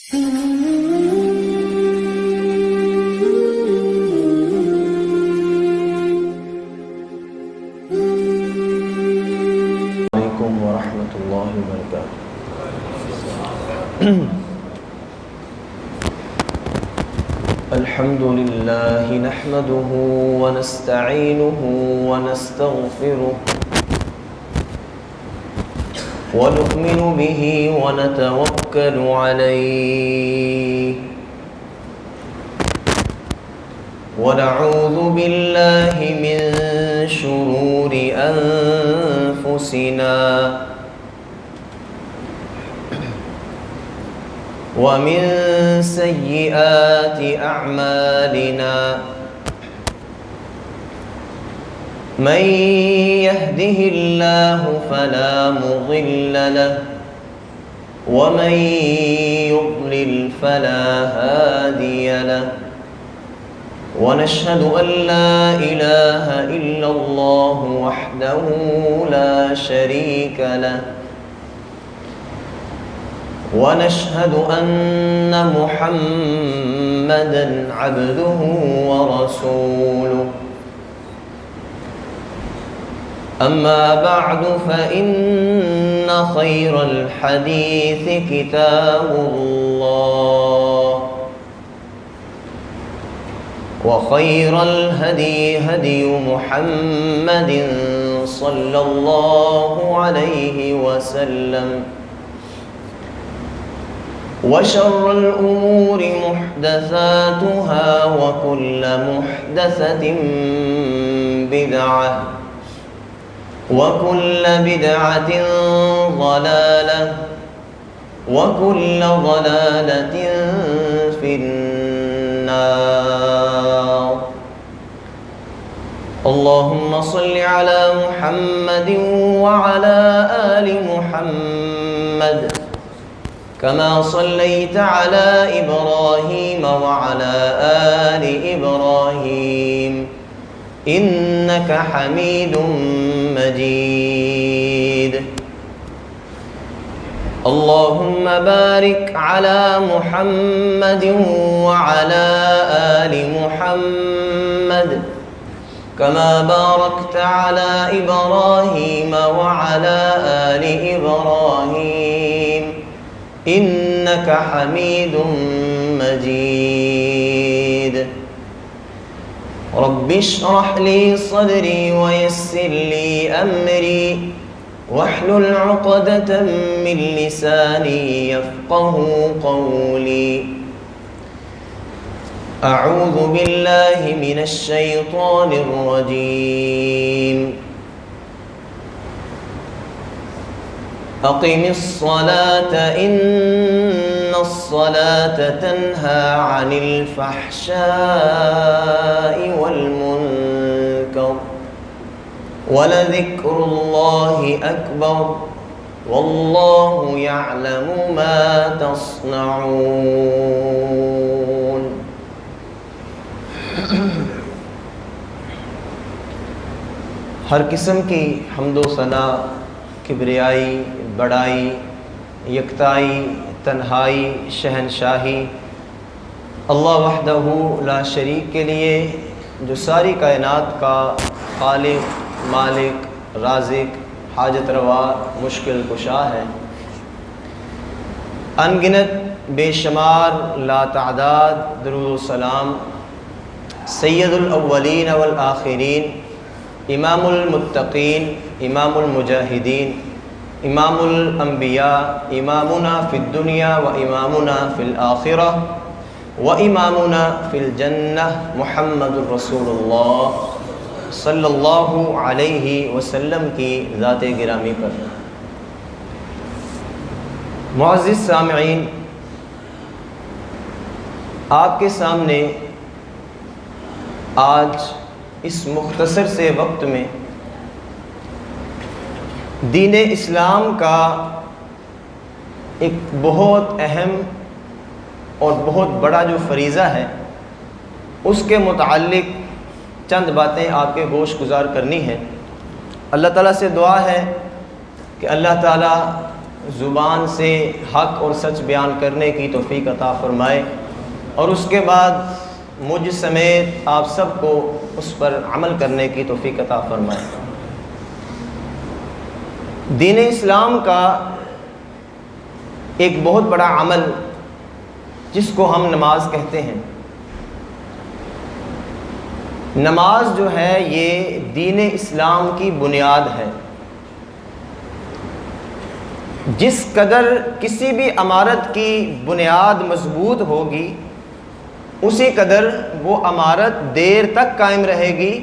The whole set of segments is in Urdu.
علیکم ورحمۃ اللہ وبرکاتہ۔ الحمد للہ نحمده ونستعینه ونستغفره ونؤمن به ونتوکل علیہ ونعوذ باللہ من شرور انفسنا ومن سيئات أعمالنا من يهده الله فلا مضل له ومن يضلل فلا هادي له ونشهد أن لا إله إلا الله وحده لا شريك له ونشهد أن محمدًا عبده ورسوله أما بعد فإن خير الحديث كتاب الله وخير الهدي هدي محمد صلى الله عليه وسلم وشر الأمور محدثاتها وكل محدثة بدعة وكل بدعة ضلالة وكل ضلالة في النار اللهم صل على محمد وعلى آل محمد كما صليت على إبراهيم وعلى آل إبراهيم إنك حميد مجيد اللهم بارك على محمد وعلى آل محمد كما باركت على إبراهيم وعلى آل إبراهيم إنك حميد مجيد رب اشرح لي صدري ويسر لي أمري واحلل عقدة من لساني يفقه قولي أعوذ بالله من الشيطان الرجيم أقم الصلاة إن الصلاة تنهى عن الفحشاء والمنكر ولذكر الله أكبر والله يعلم ما تصنعون۔ ہر قسم کی حمد و ثنا، کبریائی، بڑائی، یکتائی، تنہائی، شہنشاہی اللہ وحدہ لا شریک کے لیے، جو ساری کائنات کا خالق، مالک، رازق، حاجت روا، مشکل کشا ہے۔ ان گنت بے شمار لا تعداد درود و سلام سید الاولین والآخرین، امام المتقین، امام المجاہدین، امام الانبیاء، امامنا فی الدنیا و امامنا فی الآخرہ و امامنا فی الجنہ، محمد الرسول اللہ صلی اللہ علیہ وسلم کی ذات گرامی پر۔ معزز سامعین، آپ کے سامنے آج اس مختصر سے وقت میں دین اسلام کا ایک بہت اہم اور بہت بڑا جو فریضہ ہے اس کے متعلق چند باتیں آپ کے گوش گزار کرنی ہے۔ اللہ تعالیٰ سے دعا ہے کہ اللہ تعالیٰ زبان سے حق اور سچ بیان کرنے کی توفیق عطا فرمائے، اور اس کے بعد مجھ سمیت آپ سب کو اس پر عمل کرنے کی توفیق عطا فرمائے۔ دین اسلام کا ایک بہت بڑا عمل جس کو ہم نماز کہتے ہیں، نماز جو ہے یہ دین اسلام کی بنیاد ہے۔ جس قدر کسی بھی عمارت کی بنیاد مضبوط ہوگی اسی قدر وہ عمارت دیر تک قائم رہے گی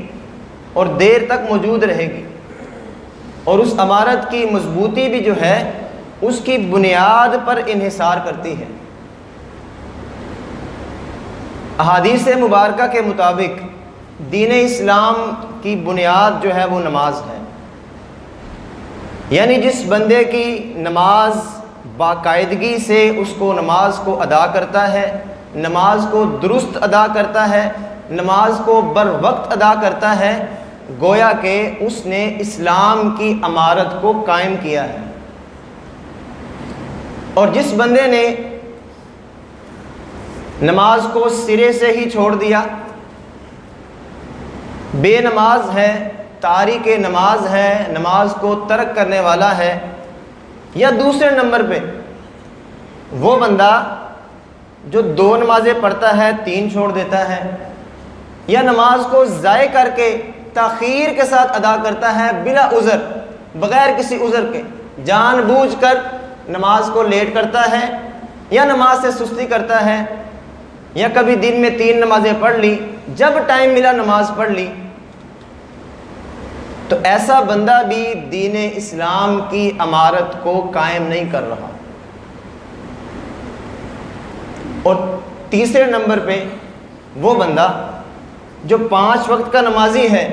اور دیر تک موجود رہے گی، اور اس عمارت کی مضبوطی بھی جو ہے اس کی بنیاد پر انحصار کرتی ہے۔ احادیث مبارکہ کے مطابق دین اسلام کی بنیاد جو ہے وہ نماز ہے، یعنی جس بندے کی نماز باقاعدگی سے اس کو نماز کو ادا کرتا ہے، نماز کو درست ادا کرتا ہے، نماز کو بر وقت ادا کرتا ہے، گویا کہ اس نے اسلام کی عمارت کو قائم کیا ہے۔ اور جس بندے نے نماز کو سرے سے ہی چھوڑ دیا، بے نماز ہے، تارک نماز ہے، نماز کو ترک کرنے والا ہے، یا دوسرے نمبر پہ وہ بندہ جو 2 نمازیں پڑھتا ہے 3 چھوڑ دیتا ہے، یا نماز کو ضائع کر کے تاخیر کے ساتھ ادا کرتا ہے بلا عذر، بغیر کسی عذر کے جان بوجھ کر نماز کو لیٹ کرتا ہے، یا نماز سے سستی کرتا ہے، یا کبھی دن میں 3 نمازیں پڑھ لی، جب ٹائم ملا نماز پڑھ لی، تو ایسا بندہ بھی دین اسلام کی عمارت کو قائم نہیں کر رہا۔ اور تیسرے نمبر پہ وہ بندہ جو 5 وقت کا نمازی ہے،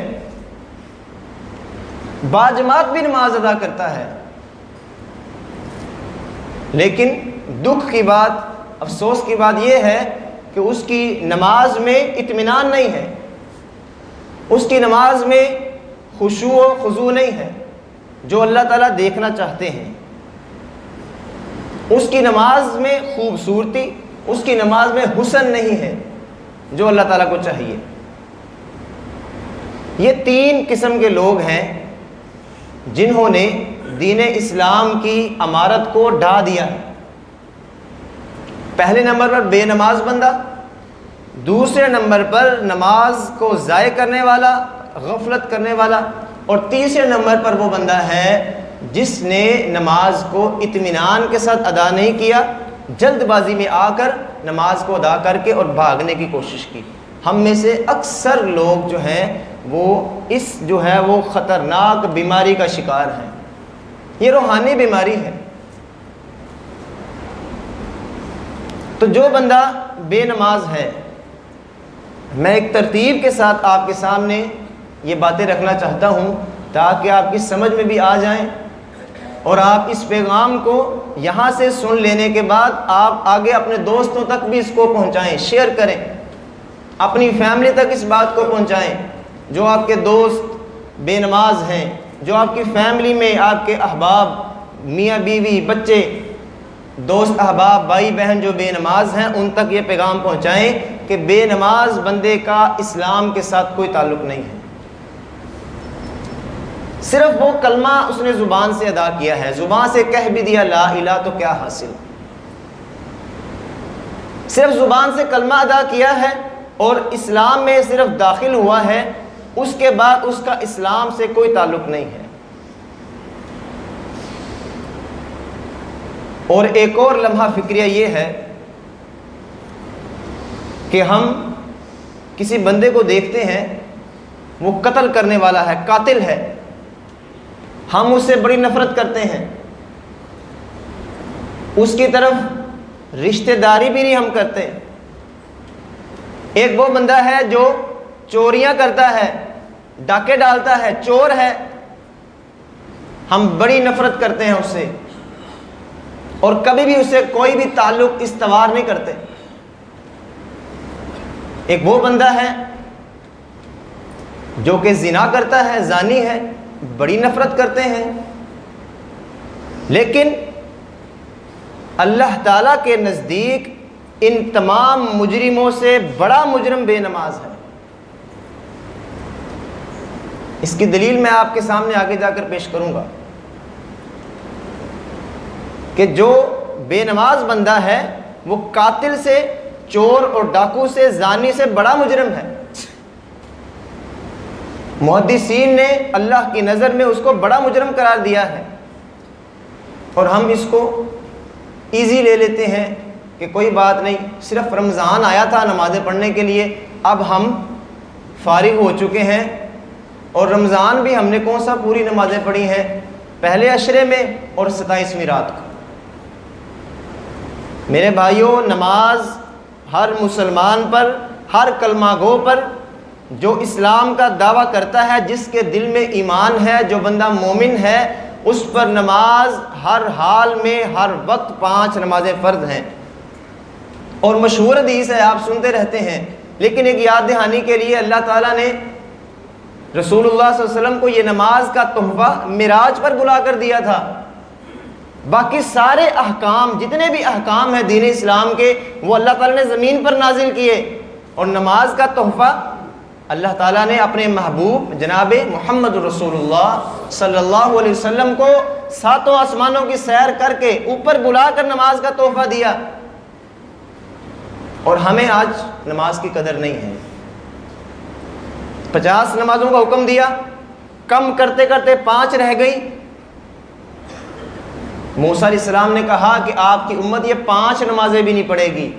باجماعت بھی نماز ادا کرتا ہے، لیکن دکھ کی بات، افسوس کی بات یہ ہے کہ اس کی نماز میں اطمینان نہیں ہے، اس کی نماز میں خشوع و خضوع نہیں ہے جو اللہ تعالیٰ دیکھنا چاہتے ہیں، اس کی نماز میں خوبصورتی، اس کی نماز میں حسن نہیں ہے جو اللہ تعالیٰ کو چاہیے۔ یہ 3 قسم کے لوگ ہیں جنہوں نے دین اسلام کی عمارت کو ڈھا دیا ہے۔ پہلے نمبر پر بے نماز بندہ، دوسرے نمبر پر نماز کو ضائع کرنے والا، غفلت کرنے والا، اور تیسرے نمبر پر وہ بندہ ہے جس نے نماز کو اطمینان کے ساتھ ادا نہیں کیا، جلد بازی میں آ کر نماز کو ادا کر کے اور بھاگنے کی کوشش کی۔ ہم میں سے اکثر لوگ جو ہیں وہ اس جو ہے وہ خطرناک بیماری کا شکار ہیں۔ یہ روحانی بیماری ہے۔ تو جو بندہ بے نماز ہے، میں ایک ترتیب کے ساتھ آپ کے سامنے یہ باتیں رکھنا چاہتا ہوں تاکہ آپ کی سمجھ میں بھی آ جائیں، اور آپ اس پیغام کو یہاں سے سن لینے کے بعد آپ آگے اپنے دوستوں تک بھی اس کو پہنچائیں، شیئر کریں، اپنی فیملی تک اس بات کو پہنچائیں۔ جو آپ کے دوست بے نماز ہیں، جو آپ کی فیملی میں آپ کے احباب، میاں بیوی، بچے، دوست احباب، بھائی بہن جو بے نماز ہیں، ان تک یہ پیغام پہنچائیں کہ بے نماز بندے کا اسلام کے ساتھ کوئی تعلق نہیں ہے۔ صرف وہ کلمہ اس نے زبان سے ادا کیا ہے، زبان سے کہہ بھی دیا لا الہ، تو کیا حاصل؟ صرف زبان سے کلمہ ادا کیا ہے اور اسلام میں صرف داخل ہوا ہے، اس کے بعد اس کا اسلام سے کوئی تعلق نہیں ہے۔ اور ایک اور لمحہ فکریہ یہ ہے کہ ہم کسی بندے کو دیکھتے ہیں وہ قتل کرنے والا ہے، قاتل ہے، ہم اس سے بڑی نفرت کرتے ہیں، اس کی طرف رشتہ داری بھی نہیں ہم کرتے۔ ایک وہ بندہ ہے جو چوریاں کرتا ہے، ڈاکے ڈالتا ہے، چور ہے، ہم بڑی نفرت کرتے ہیں اس سے، اور کبھی بھی اس سے کوئی بھی تعلق استوار نہیں کرتے۔ ایک وہ بندہ ہے جو کہ زنا کرتا ہے، زانی ہے، بڑی نفرت کرتے ہیں، لیکن اللہ تعالیٰ کے نزدیک ان تمام مجرموں سے بڑا مجرم بے نماز ہے۔ اس کی دلیل میں آپ کے سامنے آگے جا کر پیش کروں گا کہ جو بے نماز بندہ ہے وہ قاتل سے، چور اور ڈاکو سے، زانی سے بڑا مجرم ہے۔ محدثین نے اللہ کی نظر میں اس کو بڑا مجرم قرار دیا ہے، اور ہم اس کو ایزی لے لیتے ہیں کہ کوئی بات نہیں، صرف رمضان آیا تھا نمازیں پڑھنے کے لیے، اب ہم فارغ ہو چکے ہیں، اور رمضان بھی ہم نے کون سا پوری نمازیں پڑھی ہیں، پہلے عشرے میں اور 27ویں رات کو۔ میرے بھائیوں، نماز ہر مسلمان پر، ہر کلمہ گو پر جو اسلام کا دعویٰ کرتا ہے، جس کے دل میں ایمان ہے، جو بندہ مومن ہے، اس پر نماز ہر حال میں، ہر وقت 5 نمازیں فرض ہیں۔ اور مشہور حدیث ہے، آپ سنتے رہتے ہیں، لیکن ایک یاد دہانی کے لیے اللہ تعالیٰ نے رسول اللہ صلی اللہ علیہ وسلم کو یہ نماز کا تحفہ معراج پر بلا کر دیا تھا۔ باقی سارے احکام، جتنے بھی احکام ہیں دین اسلام کے، وہ اللہ تعالیٰ نے زمین پر نازل کیے، اور نماز کا تحفہ اللہ تعالیٰ نے اپنے محبوب جناب محمد رسول اللہ صلی اللہ علیہ وسلم کو 7 آسمانوں کی سیر کر کے اوپر بلا کر نماز کا تحفہ دیا، اور ہمیں آج نماز کی قدر نہیں ہے۔ 50 نمازوں کا حکم دیا، کم کرتے کرتے 5 رہ گئی۔ موسیٰ علیہ السلام نے کہا کہ آپ کی امت یہ 5 نمازیں بھی نہیں پڑھے گی،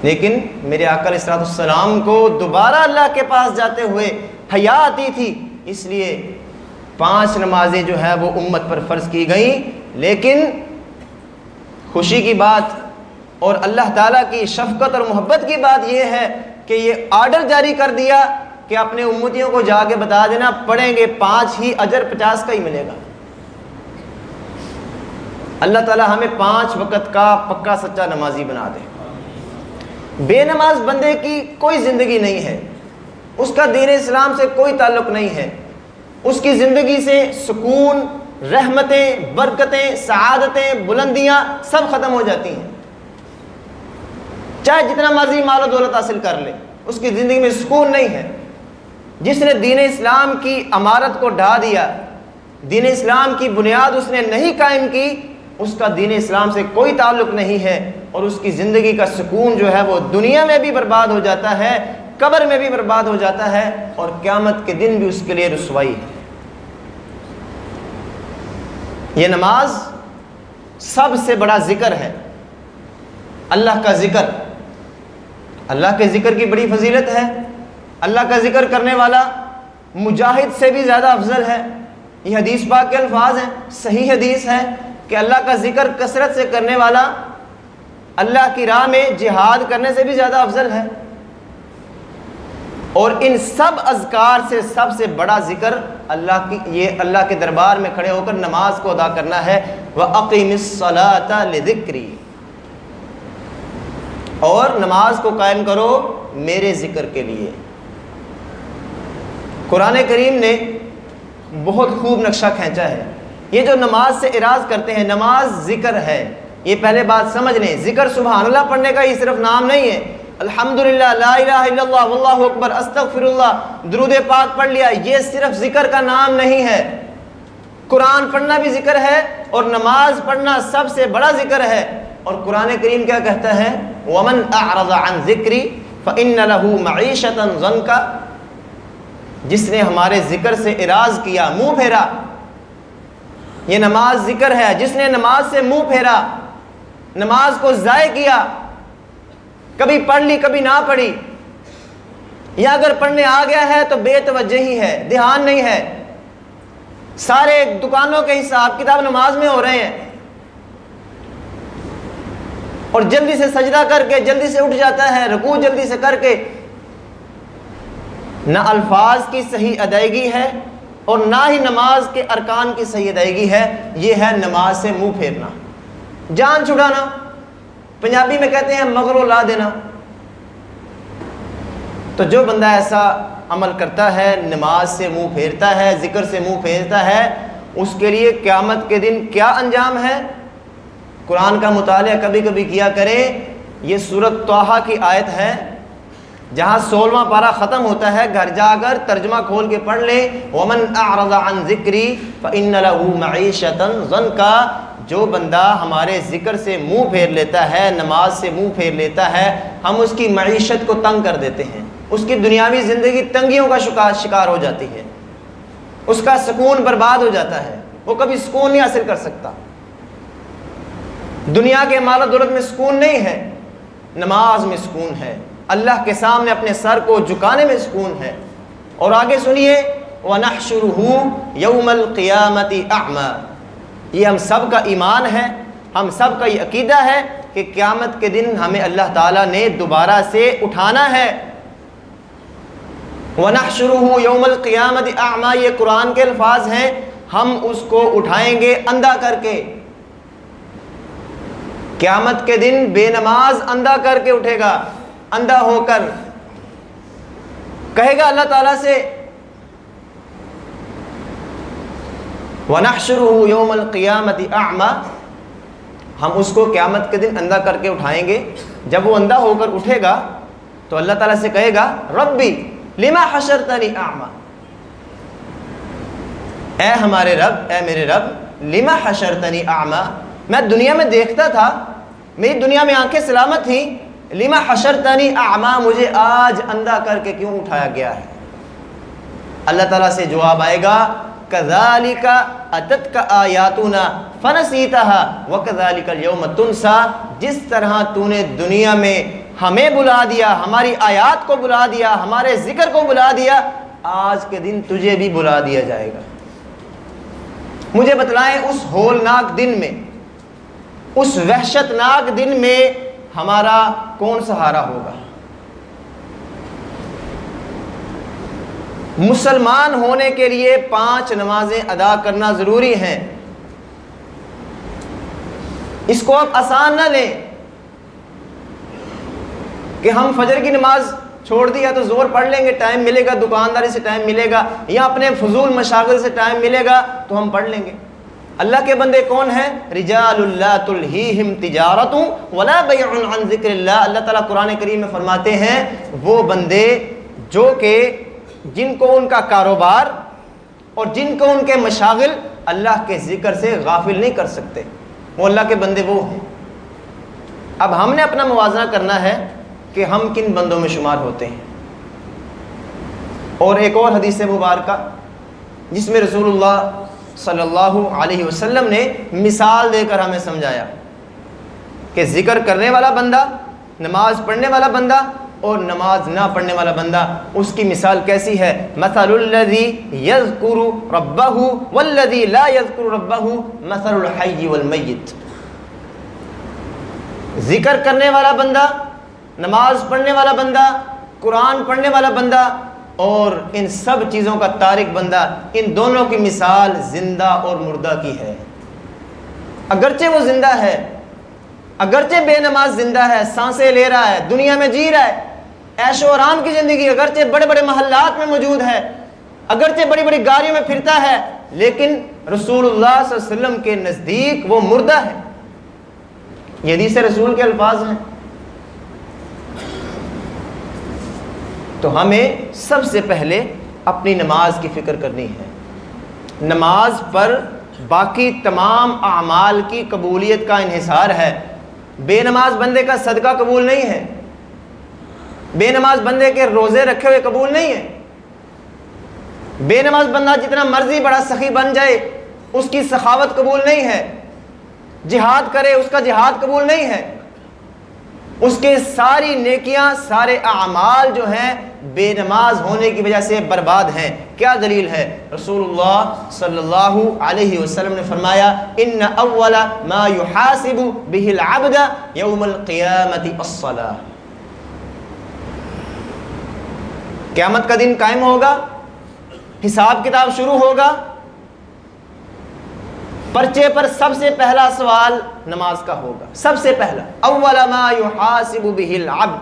لیکن میرے آقا علیہ السلام کو دوبارہ اللہ کے پاس جاتے ہوئے حیا آتی تھی، اس لیے 5 نمازیں جو ہے وہ امت پر فرض کی گئیں۔ لیکن خوشی کی بات اور اللہ تعالیٰ کی شفقت اور محبت کی بات یہ ہے کہ یہ آرڈر جاری کر دیا کہ اپنے امتیوں کو جا کے بتا دینا، پڑھیں گے 5 ہی، اجر 50 کا ہی ملے گا۔ اللہ تعالیٰ ہمیں 5 وقت کا پکا سچا نمازی بنا دے۔ بے نماز بندے کی کوئی زندگی نہیں ہے، اس کا دین اسلام سے کوئی تعلق نہیں ہے، اس کی زندگی سے سکون، رحمتیں، برکتیں، سعادتیں، بلندیاں سب ختم ہو جاتی ہیں۔ چاہے جتنا مرضی مال و دولت حاصل کر لے، اس کی زندگی میں سکون نہیں ہے۔ جس نے دین اسلام کی عمارت کو ڈھا دیا، دین اسلام کی بنیاد اس نے نہیں قائم کی، اس کا دین اسلام سے کوئی تعلق نہیں ہے، اور اس کی زندگی کا سکون جو ہے وہ دنیا میں بھی برباد ہو جاتا ہے، قبر میں بھی برباد ہو جاتا ہے، اور قیامت کے دن بھی اس کے لیے رسوائی ہے۔ یہ نماز سب سے بڑا ذکر ہے، اللہ کا ذکر۔ اللہ کے ذکر کی بڑی فضیلت ہے۔ اللہ کا ذکر کرنے والا مجاہد سے بھی زیادہ افضل ہے۔ یہ حدیث پاک کے الفاظ ہیں، صحیح حدیث ہے کہ اللہ کا ذکر کثرت سے کرنے والا اللہ کی راہ میں جہاد کرنے سے بھی زیادہ افضل ہے۔ اور ان سب اذکار سے سب سے بڑا ذکر اللہ کے دربار میں کھڑے ہو کر نماز کو ادا کرنا ہے۔ وَأَقِمِ الصَّلَاةَ لِذِكْرِي، اور نماز کو قائم کرو میرے ذکر کے لیے۔ قرآن کریم نے بہت خوب نقشہ کھینچا ہے۔ یہ جو نماز سے اعراض کرتے ہیں، نماز ذکر ہے، یہ پہلے بات سمجھ لیں۔ ذکر سبحان اللہ پڑھنے کا یہ صرف نام نہیں ہے، الحمدللہ، لا الہ الا اللہ، واللہ اکبر، استغفر اللہ، درود پاک پڑھ لیا، یہ صرف ذکر کا نام نہیں ہے۔ قرآن پڑھنا بھی ذکر ہے، اور نماز پڑھنا سب سے بڑا ذکر ہے۔ اور قرآن کریم کیا کہتا ہے؟ وَمَنْ أَعْرَضَ عَنْ ذِكْرِي فَإِنَّ لَهُ مَعِيشَةً ضَنْكَ، جس نے ہمارے ذکر سے اعراض کیا، منہ پھیرا، یہ نماز ذکر ہے۔ جس نے نماز سے منہ پھیرا، نماز کو ضائع کیا، کبھی پڑھ لی کبھی نہ پڑھی، یا اگر پڑھنے آ گیا ہے تو بے توجہی ہے، دھیان نہیں ہے، سارے دکانوں کے حساب کتاب نماز میں ہو رہے ہیں، اور جلدی سے سجدہ کر کے جلدی سے اٹھ جاتا ہے، رکوع جلدی سے کر کے۔ نہ الفاظ کی صحیح ادائیگی ہے، اور نہ ہی نماز کے ارکان کی صحیح ادائیگی ہے۔ یہ ہے نماز سے منہ پھیرنا، جان چھڑانا، پنجابی میں کہتے ہیں مغرو لا دینا۔ تو جو بندہ ایسا عمل کرتا ہے، نماز سے منہ پھیرتا ہے، ذکر سے منہ پھیرتا ہے، اس کے لیے قیامت کے دن کیا انجام ہے؟ قرآن کا مطالعہ کبھی کبھی کیا کریں. یہ سورۃ طٰہٰ کی آیت ہے جہاں 16واں پارہ ختم ہوتا ہے. گھر جا کر ترجمہ کھول کے پڑھ لیں. وَمَنْ أَعْرَضَ عَنْ ذِكْرِي فَإِنَّ لَهُ مَعِيشَةً ضَنْكًا. جو بندہ ہمارے ذکر سے منہ پھیر لیتا ہے, نماز سے منہ پھیر لیتا ہے, ہم اس کی معیشت کو تنگ کر دیتے ہیں. اس کی دنیاوی زندگی تنگیوں کا شکار ہو جاتی ہے. اس کا سکون برباد ہو جاتا ہے. وہ کبھی سکون نہیں حاصل کر سکتا. دنیا کے مال و دولت میں سکون نہیں ہے, نماز میں سکون ہے. اللہ کے سامنے اپنے سر کو جھکانے میں سکون ہے. اور آگے سنیے وَنَحْشُرُهُ يَوْمَ الْقِيَامَةِ أَعْمَى. یہ ہم سب کا ایمان ہے, ہم سب کا یہ عقیدہ ہے کہ قیامت کے دن ہمیں اللہ تعالیٰ نے دوبارہ سے اٹھانا ہے. وَنَحْشُرُهُ يَوْمَ الْقِيَامَةِ أَعْمَى, یہ قرآن کے الفاظ ہیں. ہم اس کو اٹھائیں گے اندھا کر کے. قیامت کے دن بے نماز اندھا کر کے اٹھے گا, اندھا ہو کر کہے گا اللہ تعالیٰ سے وَنَحْشُرُهُ يَوْمَ الْقِيَامَةِ أَعْمَى. ہم اس کو قیامت کے دن اندھا کر کے اٹھائیں گے. جب وہ اندھا ہو کر اٹھے گا تو اللہ تعالیٰ سے کہے گا ربی لما حشرتنی اعمی. اے ہمارے رب, اے میرے رب, لما حشرتنی اعمی, میں دنیا میں دیکھتا تھا, میری دنیا میں آنکھیں سلامت تھیں, لما حشرتنی اعمی, مجھے آج اندھا کر کے کیوں اٹھایا گیا ہے. اللہ تعالیٰ سے جواب آئے گا کذالک اتتک آیاتنا فنسیتها وکذالک اليوم تنسا. جس طرح تو نے دنیا میں ہمیں بلا دیا, ہماری آیات کو بلا دیا, ہمارے ذکر کو بلا دیا, آج کے دن تجھے بھی بلا دیا جائے گا. مجھے بتلائیں اس ہولناک دن میں, اس وحشتناک دن میں ہمارا کون سہارا ہوگا. مسلمان ہونے کے لیے 5 نمازیں ادا کرنا ضروری ہیں. اس کو آپ آسان نہ لیں کہ ہم فجر کی نماز چھوڑ دیا تو زور پڑھ لیں گے, ٹائم ملے گا, دکانداری سے ٹائم ملے گا, یا اپنے فضول مشاغل سے ٹائم ملے گا تو ہم پڑھ لیں گے. اللہ کے بندے کون ہیں؟ رجال لا تلہیہم تجارت ولا بیع عن ذکر اللہ. اللہ تعالیٰ قرآن کریم میں فرماتے ہیں وہ بندے جو کہ جن کو ان کا کاروبار اور جن کو ان کے مشاغل اللہ کے ذکر سے غافل نہیں کر سکتے, وہ اللہ کے بندے وہ ہیں. اب ہم نے اپنا موازنہ کرنا ہے کہ ہم کن بندوں میں شمار ہوتے ہیں. اور ایک اور حدیث مبارکہ جس میں رسول اللہ صلی اللہ علیہ وسلم نے مثال دے کر ہمیں سمجھایا کہ ذکر کرنے والا بندہ, نماز پڑھنے والا بندہ اور نماز نہ پڑھنے والا بندہ, اس کی مثال کیسی ہے. مثل الذی یذکر ربہ والذی لا یذکر ربہ مثل الحی والمیت. ذکر کرنے والا بندہ, نماز پڑھنے والا بندہ, قرآن پڑھنے والا بندہ اور ان سب چیزوں کا تارک بندہ, ان دونوں کی مثال زندہ اور مردہ کی ہے. اگرچہ وہ زندہ ہے, اگرچہ بے نماز زندہ ہے, سانسیں لے رہا ہے, دنیا میں جی رہا ہے, عیش و آرام کی زندگی, اگرچہ بڑے بڑے محلات میں موجود ہے, اگرچہ بڑی بڑی گاڑیوں میں پھرتا ہے, لیکن رسول اللہ صلی اللہ علیہ وسلم کے نزدیک وہ مردہ ہے. یہ حدیث رسول کے الفاظ ہیں. تو ہمیں سب سے پہلے اپنی نماز کی فکر کرنی ہے. نماز پر باقی تمام اعمال کی قبولیت کا انحصار ہے. بے نماز بندے کا صدقہ قبول نہیں ہے, بے نماز بندے کے روزے رکھے ہوئے قبول نہیں ہے, بے نماز بندہ جتنا مرضی بڑا سخی بن جائے اس کی سخاوت قبول نہیں ہے, جہاد کرے اس کا جہاد قبول نہیں ہے, اس کے ساری نیکیاں, سارے اعمال جو ہیں بے نماز ہونے کی وجہ سے برباد ہیں. کیا دلیل ہے؟ رسول اللہ صلی اللہ علیہ وسلم نے فرمایا ان اول ما يحاسب به العبد یوم القیامت الصلاۃ. قیامت کا دن قائم ہوگا, حساب کتاب شروع ہوگا, پرچے پر سب سے پہلا سوال نماز کا ہوگا. سب سے پہلا اول ما يحاسب به العبد,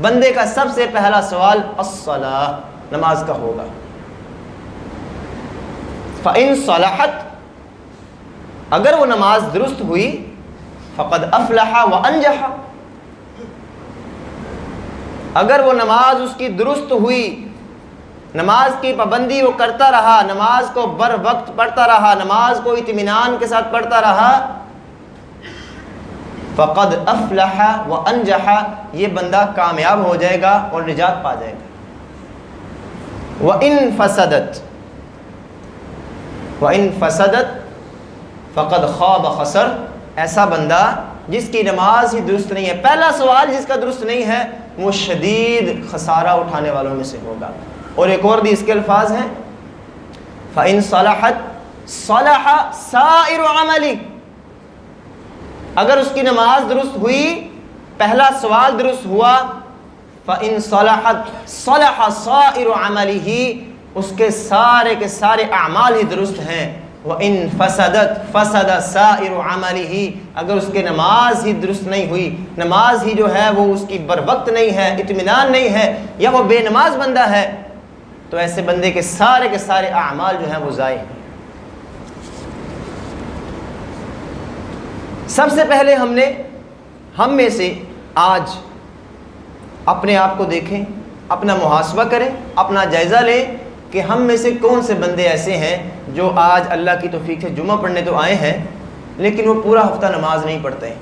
بندے کا سب سے پہلا سوال الصلاۃ, نماز کا ہوگا. فَإِن صَلَحَتْ, اگر وہ نماز درست ہوئی, فقد افلح وانجح. اگر وہ نماز اس کی درست ہوئی، نماز کی پابندی وہ کرتا رہا، نماز کو بر وقت پڑھتا رہا، نماز کو اطمینان کے ساتھ پڑھتا رہا، فقد افلح وانجح، یہ بندہ کامیاب ہو جائے گا اور نجات پا جائے گا. وَإِن فَسَدَتْ فَقَدْ خَابَ خَسَرَ. ایسا بندہ جس کی نماز ہی درست نہیں ہے، پہلا سوال جس کا درست نہیں ہے، وہ شدید خسارہ اٹھانے والوں میں سے ہوگا. اور ایک اور بھی اس کے الفاظ ہیں، فَإِن صَلَحَتْ صَلَحَ سَائِرُ عَمَلِهِ. اگر اس کی نماز درست ہوئی، پہلا سوال درست ہوا، فَإِن صَلَحَتْ صَلَحَ سَائِرُ عَمَلِهِ، اس کے سارے اعمال ہی درست ہیں. وَإِن فَسَدَتْ فَسَدَ سَائِرُ عَمَلِهِ. اگر اس کی نماز ہی درست نہیں ہوئی، نماز ہی جو ہے وہ اس کی بر وقت نہیں ہے، اطمینان نہیں ہے، یا وہ بے نماز بندہ ہے، تو ایسے بندے کے سارے اعمال جو ہیں وہ ضائع ہیں. سب سے پہلے ہم میں سے آج اپنے آپ کو دیکھیں، اپنا محاسبہ کریں، اپنا جائزہ لیں کہ ہم میں سے کون سے بندے ایسے ہیں جو آج اللہ کی توفیق سے جمعہ پڑھنے تو آئے ہیں لیکن وہ پورا ہفتہ نماز نہیں پڑھتے ہیں،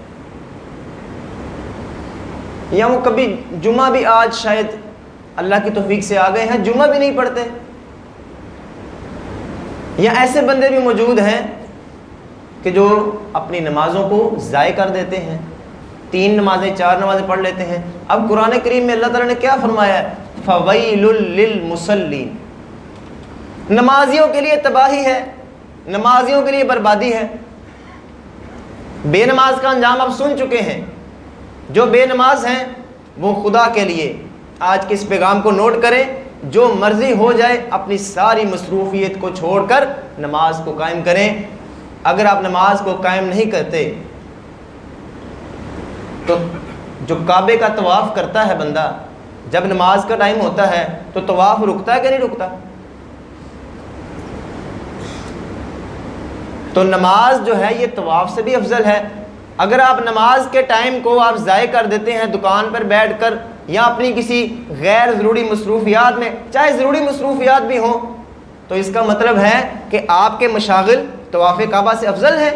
یا وہ کبھی جمعہ بھی آج شاید اللہ کی توفیق سے آ گئے ہیں، جمعہ بھی نہیں پڑھتے. یا ایسے بندے بھی موجود ہیں کہ جو اپنی نمازوں کو ضائع کر دیتے ہیں، 3 نمازیں 4 نمازیں پڑھ لیتے ہیں. اب قرآن کریم میں اللہ تعالیٰ نے کیا فرمایا ہے؟ فَوَيْلٌ لِّلْمُصَلِّينَ. نمازیوں کے لیے تباہی ہے، نمازیوں کے لیے بربادی ہے. بے نماز کا انجام آپ سن چکے ہیں. جو بے نماز ہیں وہ خدا کے لیے، آج کے اس پیغام کو نوٹ کریں، جو مرضی ہو جائے اپنی ساری مصروفیت کو چھوڑ کر نماز کو قائم کریں. اگر آپ نماز کو قائم نہیں کرتے تو جو کعبے کا طواف کرتا ہے بندہ، جب نماز کا ٹائم ہوتا ہے تو طواف رکتا ہے کہ نہیں رکتا؟ تو نماز جو ہے یہ طواف سے بھی افضل ہے. اگر آپ نماز کے ٹائم کو آپ ضائع کر دیتے ہیں دکان پر بیٹھ کر یا اپنی کسی غیر ضروری مصروفیات میں، چاہے ضروری مصروفیات بھی ہوں، تو اس کا مطلب ہے کہ آپ کے مشاغل طواف کعبہ سے افضل ہے.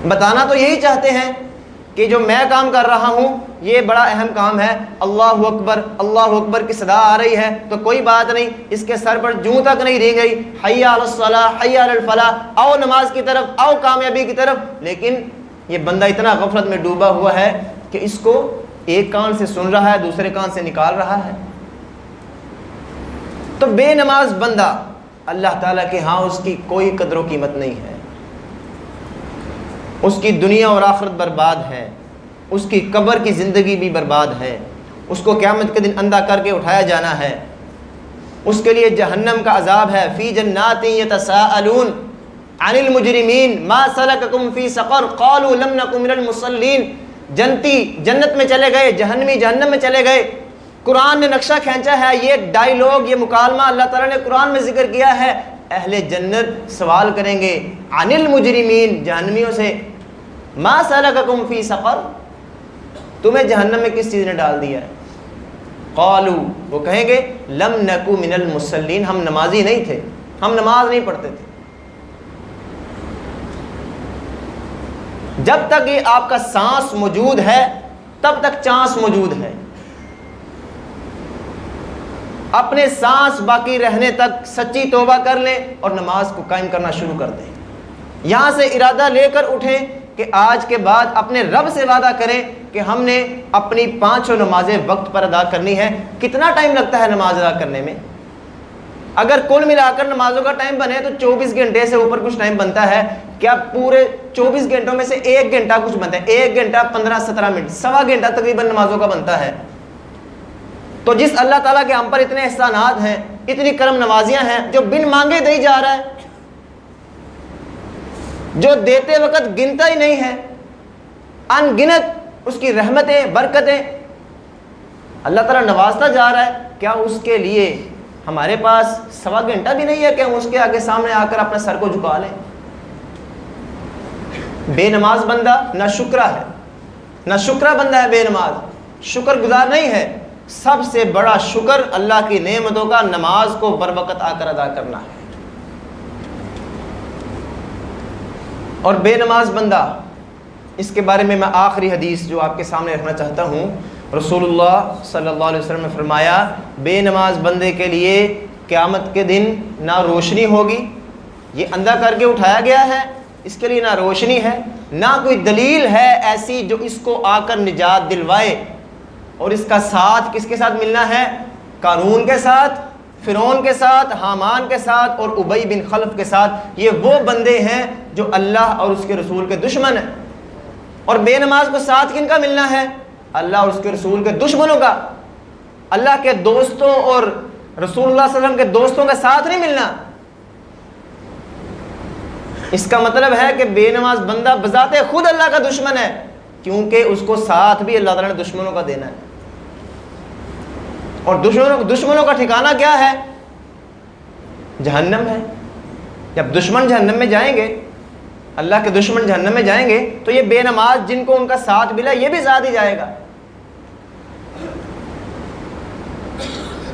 بتانا تو یہی چاہتے ہیں کہ جو میں کام کر رہا ہوں یہ بڑا اہم کام ہے، اللہ اکبر کی صدا آ رہی ہے تو کوئی بات نہیں، اس کے سر پر جوں تک نہیں رہ گئی، حی علی الصلاۃ حی علی الفلاح، آؤ نماز کی طرف، آؤ کامیابی کی طرف. لیکن یہ بندہ اتنا غفلت میں ڈوبا ہوا ہے کہ اس کو ایک کان سے سن رہا ہے، دوسرے کان سے نکال رہا ہے. تو بے نماز بندہ اللہ تعالیٰ کے ہاں اس کی کوئی قدر و قیمت نہیں ہے، اس کی دنیا اور آخرت برباد ہے، اس کی قبر کی زندگی بھی برباد ہے، اس کو قیامت کے دن اندھا کر کے اٹھایا جانا ہے، اس کے لیے جہنم کا عذاب ہے. فی جنات یتساءلون عن المجرمین ما سلککم فی سقر قالوا لم نک من المصلین. جنتی جنت میں چلے گئے، جہنمی جہنم میں چلے گئے. قرآن نے نقشہ کھینچا ہے، یہ ڈائیلاگ، یہ مکالمہ اللہ تعالیٰ نے قرآن میں ذکر کیا ہے. اہل جنت سوال کریں گے عن المجرمین، جہنمیوں سے، ما سلککم فی سقر، تمہیں جہنم میں کس چیز نے ڈال دیا ہے؟ قالو، وہ کہیں گے لم نکو من المصلین، ہم نمازی نہیں تھے، ہم نماز نہیں پڑھتے تھے. جب تک یہ آپ کا سانس موجود ہے تب تک چانس موجود ہے. اپنے سانس باقی رہنے تک سچی توبہ کر لیں اور نماز کو قائم کرنا شروع کر دیں. یہاں سے ارادہ لے کر اٹھیں کہ آج کے بعد اپنے رب سے وعدہ کریں کہ ہم نے اپنی 5 نمازیں وقت پر ادا کرنی ہے. کتنا ٹائم لگتا ہے نماز ادا کرنے میں؟ اگر کل ملا کر نمازوں کا ٹائم بنے تو 24 گھنٹے سے اوپر کچھ ٹائم بنتا ہے. کیا پورے 24 گھنٹوں میں سے 1 گھنٹہ کچھ بنتا ہے؟ 1 گھنٹہ 15-17 منٹ، سوا گھنٹہ تقریباً نمازوں کا بنتا ہے. تو جس اللہ تعالیٰ کے ہم پر اتنے احسانات ہیں، اتنی کرم نوازیاں ہیں، جو بن مانگے دے جا رہا ہے، جو دیتے وقت گنتا ہی نہیں ہے، ان گنت اس کی رحمتیں برکتیں اللہ تعالیٰ نوازتا جا رہا ہے. کیا اس کے لیے ہمارے پاس سوا گھنٹہ بھی نہیں ہے کہ ہم اس کے آگے سامنے آ کر اپنے سر کو جھکا لیں؟ بے نماز بندہ نہ شکرہ ہے، نہ شکرہ بندہ ہے بے نماز، شکر گزار نہیں ہے۔ سب سے بڑا شکر اللہ کی نعمتوں کا نماز کو بر وقت آ کر ادا کرنا ہے۔ اور بے نماز بندہ، اس کے بارے میں آخری حدیث جو آپ کے سامنے رکھنا چاہتا ہوں، رسول اللہ صلی اللہ علیہ وسلم نے فرمایا بے نماز بندے کے لیے قیامت کے دن نہ روشنی ہوگی، یہ اندھا کر کے اٹھایا گیا ہے، اس کے لیے نہ روشنی ہے، نہ کوئی دلیل ہے ایسی جو اس کو آ کر نجات دلوائے۔ اور اس کا ساتھ کس کے ساتھ ملنا ہے؟ قارون کے ساتھ، فرعون کے ساتھ، حامان کے ساتھ اور ابی بن خلف کے ساتھ۔ یہ وہ بندے ہیں جو اللہ اور اس کے رسول کے دشمن ہیں۔ اور بے نماز کو ساتھ کن کا ملنا ہے؟ اللہ اور اس کے رسول کے دشمنوں کا۔ اللہ کے دوستوں اور رسول اللہ صلی اللہ علیہ وسلم کے دوستوں کا ساتھ نہیں ملنا۔ اس کا مطلب ہے کہ بے نماز بندہ بذات خود اللہ کا دشمن ہے، کیونکہ اس کو ساتھ بھی اللہ تعالیٰ نے دشمنوں کا دینا ہے۔ اور دشمنوں کا ٹھکانہ کیا ہے؟ جہنم ہے۔ جب دشمن جہنم میں جائیں گے، اللہ کے دشمن جہنم میں جائیں گے، تو یہ بے نماز جن کو ان کا ساتھ ملا یہ بھی ساتھ ہی جائے گا۔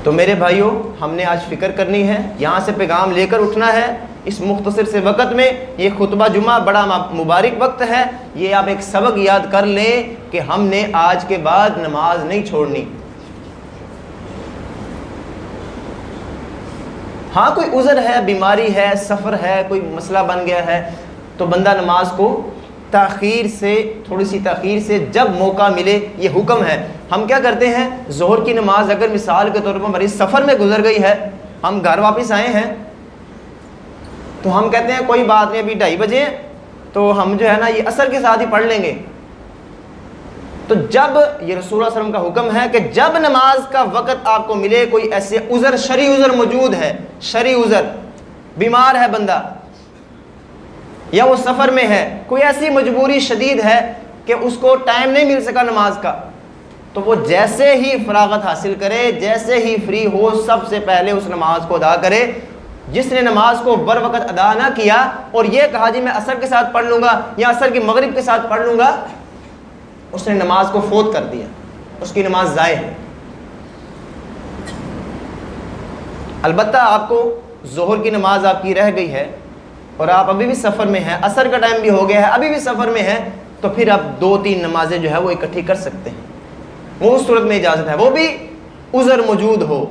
تو میرے بھائیوں، ہم نے آج فکر کرنی ہے، یہاں سے پیغام لے کر اٹھنا ہے۔ اس مختصر سے وقت میں یہ خطبہ جمعہ بڑا مبارک وقت ہے، یہ آپ ایک سبق یاد کر لیں کہ ہم نے آج کے بعد نماز نہیں چھوڑنی۔ ہاں کوئی عذر ہے، بیماری ہے، سفر ہے، کوئی مسئلہ بن گیا ہے، تو بندہ نماز کو تاخیر سے، تھوڑی سی تاخیر سے جب موقع ملے، یہ حکم ہے۔ ہم کیا کرتے ہیں، ظہر کی نماز اگر مثال کے طور پر ہماری سفر میں گزر گئی ہے، ہم گھر واپس آئے ہیں، تو ہم کہتے ہیں کوئی بات نہیں، ابھی 2:30 بجے ہیں، تو ہم جو ہے نا یہ عصر کے ساتھ ہی پڑھ لیں گے۔ تو جب یہ رسول اللہ صلی اللہ علیہ وسلم کا حکم ہے کہ جب نماز کا وقت آپ کو ملے، کوئی ایسے عذر، شرعی عذر موجود ہے، شرعی عذر، بیمار ہے بندہ یا وہ سفر میں ہے، کوئی ایسی مجبوری شدید ہے کہ اس کو ٹائم نہیں مل سکا نماز کا، تو وہ جیسے ہی فراغت حاصل کرے، جیسے ہی فری ہو، سب سے پہلے اس نماز کو ادا کرے۔ جس نے نماز کو بر وقت ادا نہ کیا اور یہ کہا جی میں عصر کے ساتھ پڑھ لوں گا یا عصر کی مغرب کے ساتھ پڑھ لوں گا، اس نے نماز کو فوت کر دیا، اس کی نماز ضائع ہے۔ البتہ آپ کو ظہر کی نماز آپ کی رہ گئی ہے اور آپ ابھی بھی سفر میں ہیں، عصر کا ٹائم بھی ہو گیا ہے، ابھی بھی سفر میں ہیں، تو پھر آپ 2-3 نمازیں جو ہے وہ اکٹھی کر سکتے ہیں، وہ اس صورت میں اجازت ہے، وہ بھی عذر موجود ہو۔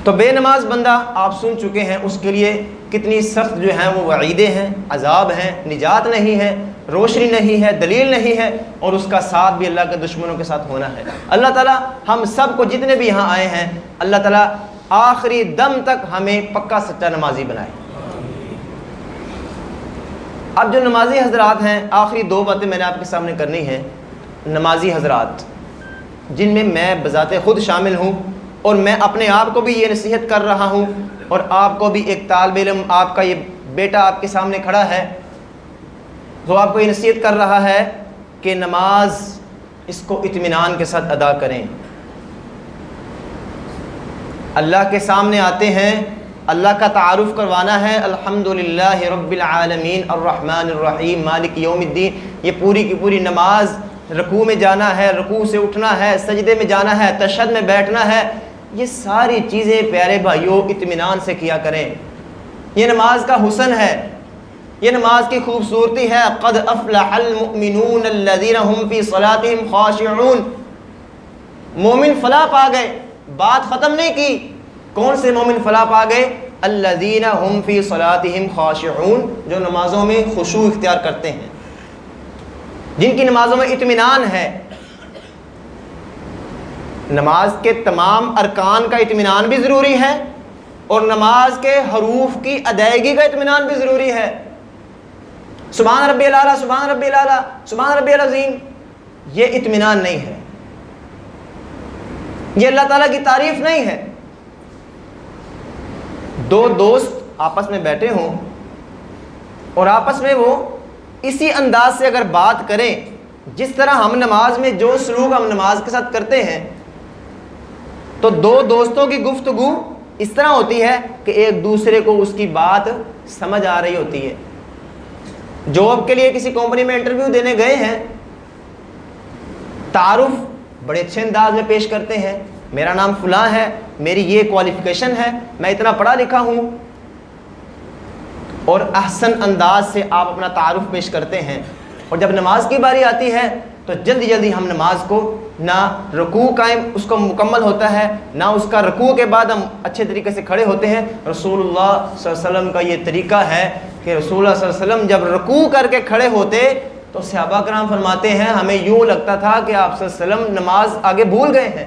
تو بے نماز بندہ آپ سن چکے ہیں، اس کے لیے کتنی سخت جو ہیں وہ وعیدیں ہیں، عذاب ہیں، نجات نہیں ہے، روشنی نہیں ہے، دلیل نہیں ہے، اور اس کا ساتھ بھی اللہ کے دشمنوں کے ساتھ ہونا ہے۔ اللہ تعالیٰ ہم سب کو جتنے بھی یہاں آئے ہیں، اللہ تعالیٰ آخری دم تک ہمیں پکا سچا نمازی بنائے۔ اب جو نمازی حضرات ہیں، آخری 2 باتیں میں نے آپ کے سامنے کرنی ہیں۔ نمازی حضرات جن میں میں بذات خود شامل ہوں، اور میں اپنے آپ کو بھی یہ نصیحت کر رہا ہوں، اور آپ کو بھی، ایک طالب علم، آپ کا یہ بیٹا آپ کے سامنے کھڑا ہے تو آپ کو یہ نصیحت کر رہا ہے کہ نماز اس کو اطمینان کے ساتھ ادا کریں۔ اللہ کے سامنے آتے ہیں، اللہ کا تعارف کروانا ہے، الحمدللہ رب العالمین الرحمن الرحیم مالک یوم الدین۔ یہ پوری کی پوری نماز، رکوع میں جانا ہے، رکوع سے اٹھنا ہے، سجدے میں جانا ہے، تشہد میں بیٹھنا ہے، یہ ساری چیزیں پیارے بھائیوں اطمینان سے کیا کریں۔ یہ نماز کا حسن ہے، یہ نماز کی خوبصورتی ہے۔ قد افلح المؤمنون الذین هم فی صلاتهم خاشعون، مومن فلاح پا گئے، بات ختم نہیں کی۔ کون سے مومن فلاح پا گئے؟ الذین هم فی صلاتهم خاشعون، جو نمازوں میں خشوع اختیار کرتے ہیں، جن کی نمازوں میں اطمینان ہے۔ نماز کے تمام ارکان کا اطمینان بھی ضروری ہے، اور نماز کے حروف کی ادائیگی کا اطمینان بھی ضروری ہے۔ سبحان ربی الاعلیٰ، سبحان ربی الاعلیٰ، سبحان ربی العظیم، یہ اطمینان نہیں ہے، یہ اللہ تعالیٰ کی تعریف نہیں ہے۔ 2 دوست آپس میں بیٹھے ہوں اور آپس میں وہ اسی انداز سے اگر بات کریں جس طرح ہم نماز میں جو سلوک ہم نماز کے ساتھ کرتے ہیں، تو 2 دوستوں کی گفتگو اس طرح ہوتی ہے کہ ایک دوسرے کو اس کی بات سمجھ آ رہی ہوتی ہے، جاب کے لیے کسی کمپنی میں انٹرویو دینے گئے ہیں، تعارف بڑے اچھے انداز میں پیش کرتے ہیں، میرا نام فلاں ہے، میری یہ کوالیفیکیشن ہے، میں اتنا پڑھا لکھا ہوں، اور احسن انداز سے آپ اپنا تعارف پیش کرتے ہیں، اور جب نماز کی باری آتی ہے تو جلدی جلدی ہم نماز کو نہ رکوع قائم اس کو مکمل ہوتا ہے، نہ اس کا رکوع کے بعد ہم اچھے طریقے سے کھڑے ہوتے ہیں۔ رسول اللہ صلی اللہ علیہ وسلم کا یہ طریقہ ہے کہ رسول اللہ صلی اللہ علیہ وسلم جب رکوع کر کے کھڑے ہوتے تو صحابہ کرام فرماتے ہیں ہمیں یوں لگتا تھا کہ آپ صلی اللہ علیہ وسلم نماز آگے بھول گئے ہیں،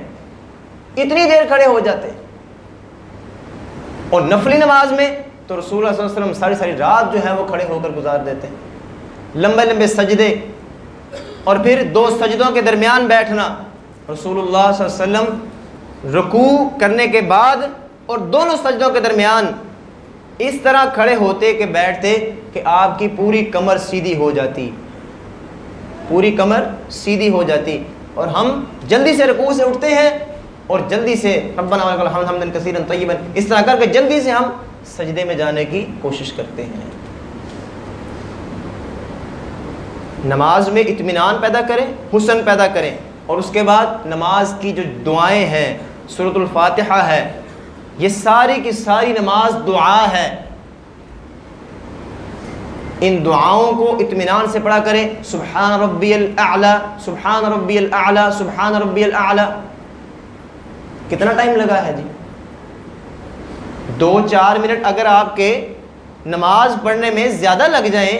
اتنی دیر کھڑے ہو جاتے۔ اور نفلی نماز میں تو رسول اللہ صلی اللہ علیہ وسلم ساری رات جو ہے وہ کھڑے ہو کر گزار دیتے ہیں، لمبے لمبے سجدے، اور پھر دو سجدوں کے درمیان بیٹھنا۔ رسول اللہ صلی اللہ علیہ وسلم رکوع کرنے کے بعد اور دونوں سجدوں کے درمیان اس طرح کھڑے ہوتے کہ بیٹھتے کہ آپ کی پوری کمر سیدھی ہو جاتی، پوری کمر سیدھی ہو جاتی، اور ہم جلدی سے رکوع سے اٹھتے ہیں اور جلدی سے ربنا ولک الحمد حمدا کثیرا طیبا اس طرح کر کے جلدی سے ہم سجدے میں جانے کی کوشش کرتے ہیں۔ نماز میں اطمینان پیدا کریں، حسن پیدا کریں، اور اس کے بعد نماز کی جو دعائیں ہیں، سورۃ الفاتحہ ہے، یہ ساری کی ساری نماز دعا ہے، ان دعاؤں کو اطمینان سے پڑھا کریں۔ سبحان ربی الاعلی، سبحان ربی الاعلی، سبحان ربی الاعلی۔ کتنا ٹائم لگا ہے جی؟ 2-4 منٹ اگر آپ کے نماز پڑھنے میں زیادہ لگ جائیں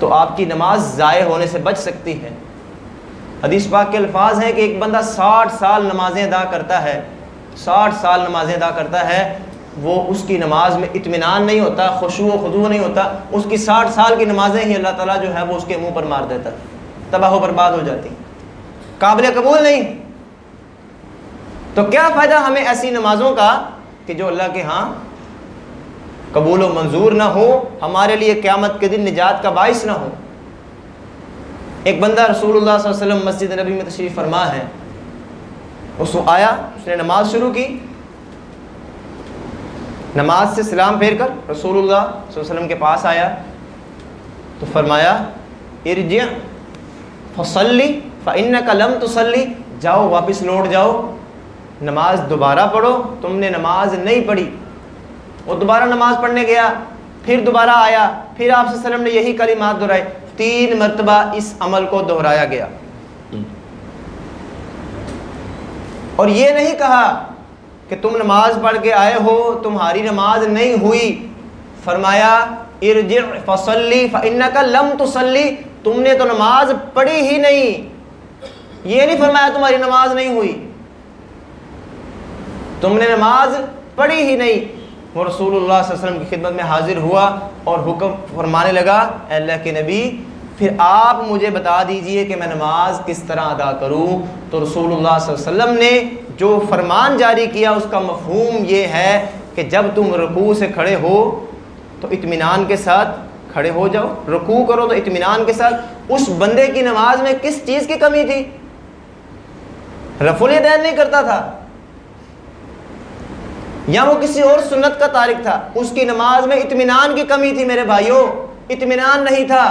تو آپ کی نماز ضائع ہونے سے بچ سکتی ہے۔ حدیث پاک کے الفاظ ہیں کہ ایک بندہ 60 سال نمازیں ادا کرتا ہے، 60 سال نمازیں ادا کرتا ہے، وہ اس کی نماز میں اطمینان نہیں ہوتا، خشوع و خضوع نہیں ہوتا، اس کی 60 سال کی نمازیں ہی اللہ تعالیٰ جو ہے وہ اس کے منہ پر مار دیتا ہے، تباہ و برباد ہو جاتی، قابل قبول نہیں۔ تو کیا فائدہ ہمیں ایسی نمازوں کا کہ جو اللہ کے ہاں قبول و منظور نہ ہو، ہمارے لیے قیامت کے دن نجات کا باعث نہ ہو۔ ایک بندہ رسول اللہ صلی اللہ علیہ وسلم مسجد نبی میں تشریف فرما ہے، اس کو آیا، اس نے نماز شروع کی، نماز سے سلام پھیر کر رسول اللہ صلی اللہ علیہ وسلم کے پاس آیا تو فرمایا ارجع فصلی فإنک لم تصلی، جاؤ واپس لوٹ جاؤ، نماز دوبارہ پڑھو، تم نے نماز نہیں پڑھی۔ وہ دوبارہ نماز پڑھنے گیا، پھر دوبارہ آیا، پھر آپ صلی اللہ علیہ وسلم نے یہی کلمات دہرائے، 3 مرتبہ اس عمل کو دہرایا گیا، اور یہ نہیں کہا کہ تم نماز پڑھ کے آئے ہو تمہاری نماز نہیں ہوئی، فرمایا ارجع فصلی فإنک لم تصلی، تم نے تو نماز پڑھی ہی نہیں، یہ نہیں فرمایا تمہاری نماز نہیں ہوئی، تم نے نماز پڑھی ہی نہیں۔ وہ رسول اللہ صلی اللہ علیہ وسلم کی خدمت میں حاضر ہوا اور حکم فرمانے لگا، اے اللہ کے نبی پھر آپ مجھے بتا دیجئے کہ میں نماز کس طرح ادا کروں۔ تو رسول اللہ صلی اللہ علیہ وسلم نے جو فرمان جاری کیا اس کا مفہوم یہ ہے کہ جب تم رکوع سے کھڑے ہو تو اطمینان کے ساتھ کھڑے ہو جاؤ، رکوع کرو تو اطمینان کے ساتھ۔ اس بندے کی نماز میں کس چیز کی کمی تھی؟ رفع الیدین نہیں کرتا تھا، یا وہ کسی اور سنت کا تارک تھا، اس کی نماز میں اطمینان کی کمی تھی میرے بھائیوں، اطمینان نہیں تھا،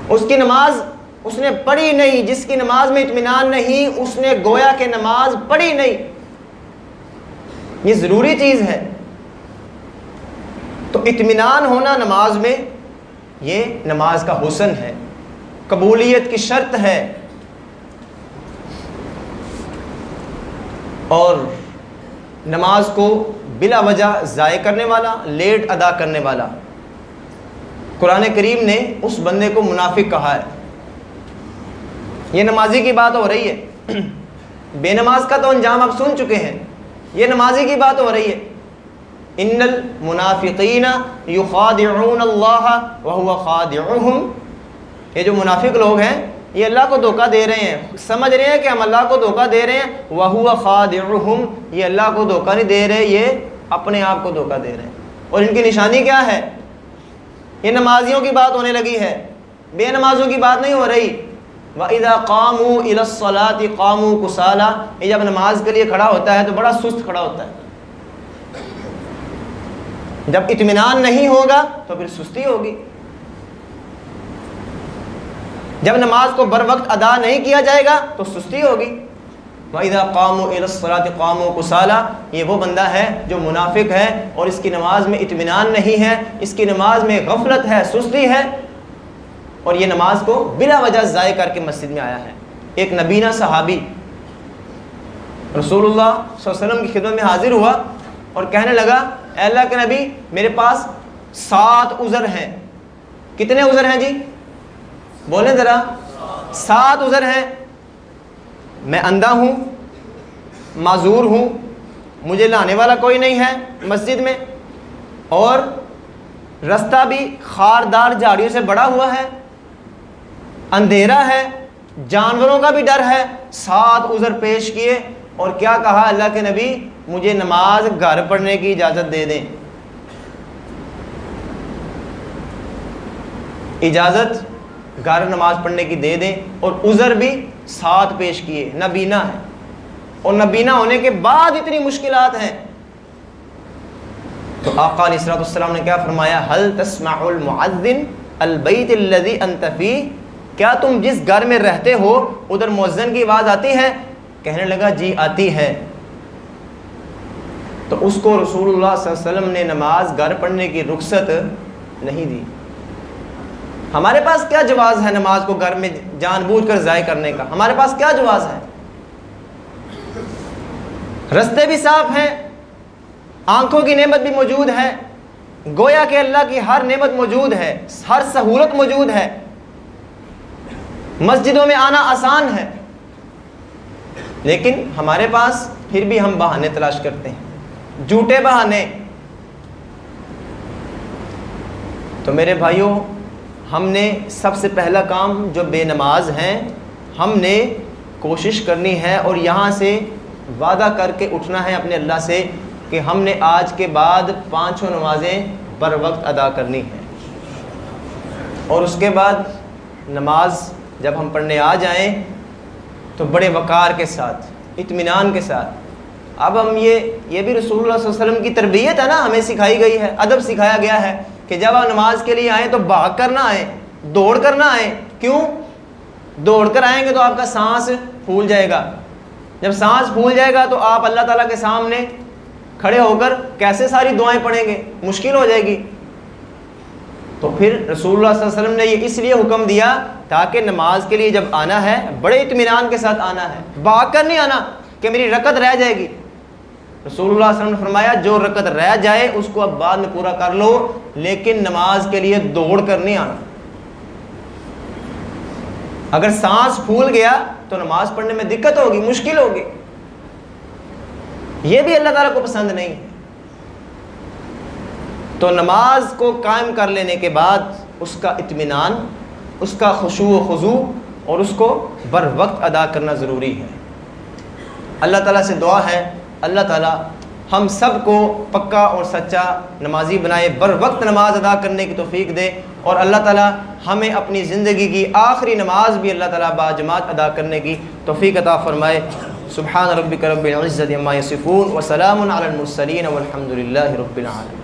اس کی نماز اس نے پڑھی نہیں۔ جس کی نماز میں اطمینان نہیں اس نے گویا کہ نماز پڑھی نہیں، یہ ضروری چیز ہے۔ تو اطمینان ہونا نماز میں یہ نماز کا حسن ہے، قبولیت کی شرط ہے۔ اور نماز کو بلا وجہ ضائع کرنے والا، لیٹ ادا کرنے والا، قرآن کریم نے اس بندے کو منافق کہا ہے۔ یہ نمازی کی بات ہو رہی ہے، بے نماز کا تو انجام آپ سن چکے ہیں، یہ نمازی کی بات ہو رہی ہے۔ ان المنافقین یخادعون اللہ وہو خادعهم، یہ جو منافق لوگ ہیں یہ اللہ کو دھوکہ دے رہے ہیں، سمجھ رہے ہیں کہ ہم اللہ کو دھوکہ دے رہے ہیں، وَهُوَ خَادِعُهُمْ، یہ اللہ کو دھوکہ نہیں دے رہے، یہ اپنے آپ کو دھوکہ دے رہے ہیں۔ اور ان کی نشانی کیا ہے؟ یہ نمازیوں کی بات ہونے لگی ہے، بے نمازوں کی بات نہیں ہو رہی۔ وَإِذَا قَامُوا إِلَى الصَّلَاةِ قَامُوا كُسَالَىٰ، یہ جب نماز کے لیے کھڑا ہوتا ہے تو بڑا سست کھڑا ہوتا ہے، جب اطمینان نہیں ہوگا تو پھر سستی ہوگی. جب نماز کو بر وقت ادا نہیں کیا جائے گا تو سستی ہوگی. وَإِذَا قَامُوا إِلَى الصَّلَاةِ قَامُوا كُسَالَىٰ، یہ وہ بندہ ہے جو منافق ہے اور اس کی نماز میں اطمینان نہیں ہے، اس کی نماز میں غفلت ہے، سستی ہے، اور یہ نماز کو بلا وجہ ضائع کر کے مسجد میں آیا ہے. ایک نبینا صحابی رسول اللہ صلی اللہ علیہ وسلم کی خدمت میں حاضر ہوا اور کہنے لگا، اے اللہ کے نبی، میرے پاس 7 عذر ہیں. کتنے عذر ہیں جی؟ بولیں ذرا. 7 عذر ہیں. میں اندھا ہوں، معذور ہوں، مجھے لانے والا کوئی نہیں ہے مسجد میں، اور رستہ بھی خاردار جھاڑیوں سے بڑا ہوا ہے، اندھیرا ہے، جانوروں کا بھی ڈر ہے. 7 عذر پیش کیے اور کیا کہا، اللہ کے نبی مجھے نماز گھر پڑھنے کی اجازت دے دیں. اجازت گھر نماز پڑھنے کی دے دیں. اور عذر بھی 7 پیش کیے. نبینا ہے، اور نبینا ہونے کے بعد اتنی مشکلات ہیں. تو آقا علیہ الصلوۃ والسلام نے کیا فرمایا، هل تسمع المؤذن البیت الذی انت فیہ، کیا تم جس گھر میں رہتے ہو ادھر مؤذن کی آواز آتی ہے؟ کہنے لگا جی آتی ہے. تو اس کو رسول اللہ صلی اللہ علیہ وسلم نے نماز گھر پڑھنے کی رخصت نہیں دی. ہمارے پاس کیا جواز ہے نماز کو گھر میں جان بوجھ کر ضائع کرنے کا؟ ہمارے پاس کیا جواز ہے؟ رستے بھی صاف ہیں، آنکھوں کی نعمت بھی موجود ہے، گویا کہ اللہ کی ہر نعمت موجود ہے، ہر سہولت موجود ہے، مسجدوں میں آنا آسان ہے، لیکن ہمارے پاس پھر بھی ہم بہانے تلاش کرتے ہیں، جھوٹے بہانے. تو میرے بھائیوں، ہم نے سب سے پہلا کام جو بے نماز ہیں، ہم نے کوشش کرنی ہے اور یہاں سے وعدہ کر کے اٹھنا ہے اپنے اللہ سے کہ ہم نے آج کے بعد 5 نمازیں بر وقت ادا کرنی ہیں. اور اس کے بعد نماز جب ہم پڑھنے آ جائیں تو بڑے وقار کے ساتھ، اطمینان کے ساتھ. اب ہم یہ بھی رسول اللہ صلی اللہ علیہ وسلم کی تربیت ہے نا، ہمیں سکھائی گئی ہے، ادب سکھایا گیا ہے کہ جب آپ نماز کے لیے آئیں تو بھاگ کر نہ آئیں، دوڑ کر نہ آئیں. کیوں؟ دوڑ کر آئیں گے تو آپ کا سانس پھول جائے گا. جب سانس پھول جائے گا تو آپ اللہ تعالیٰ کے سامنے کھڑے ہو کر کیسے ساری دعائیں پڑھیں گے؟ مشکل ہو جائے گی. تو پھر رسول اللہ صلی اللہ علیہ وسلم نے یہ اس لیے حکم دیا تاکہ نماز کے لیے جب آنا ہے بڑے اطمینان کے ساتھ آنا ہے، بھاگ کر نہیں آنا کہ میری رکعت رہ جائے گی. رسول اللہ صلی اللہ علیہ وسلم نے فرمایا جو رکعت رہ جائے اس کو اب بعد میں پورا کر لو، لیکن نماز کے لیے دوڑ کر نہیں آنا. اگر سانس پھول گیا تو نماز پڑھنے میں دقت ہوگی، مشکل ہوگی. یہ بھی اللہ تعالیٰ کو پسند نہیں ہے. تو نماز کو قائم کر لینے کے بعد اس کا اطمینان، اس کا خشوع و خضوع اور اس کو بر وقت ادا کرنا ضروری ہے. اللہ تعالیٰ سے دعا ہے اللہ تعالیٰ ہم سب کو پکا اور سچا نمازی بنائے، بر وقت نماز ادا کرنے کی توفیق دے، اور اللہ تعالیٰ ہمیں اپنی زندگی کی آخری نماز بھی اللہ تعالیٰ باجماعت ادا کرنے کی توفیق عطا فرمائے. سبحان ربک رب العزت عما یصفون وسلام علی المرسلین والحمد للہ رب العالمین.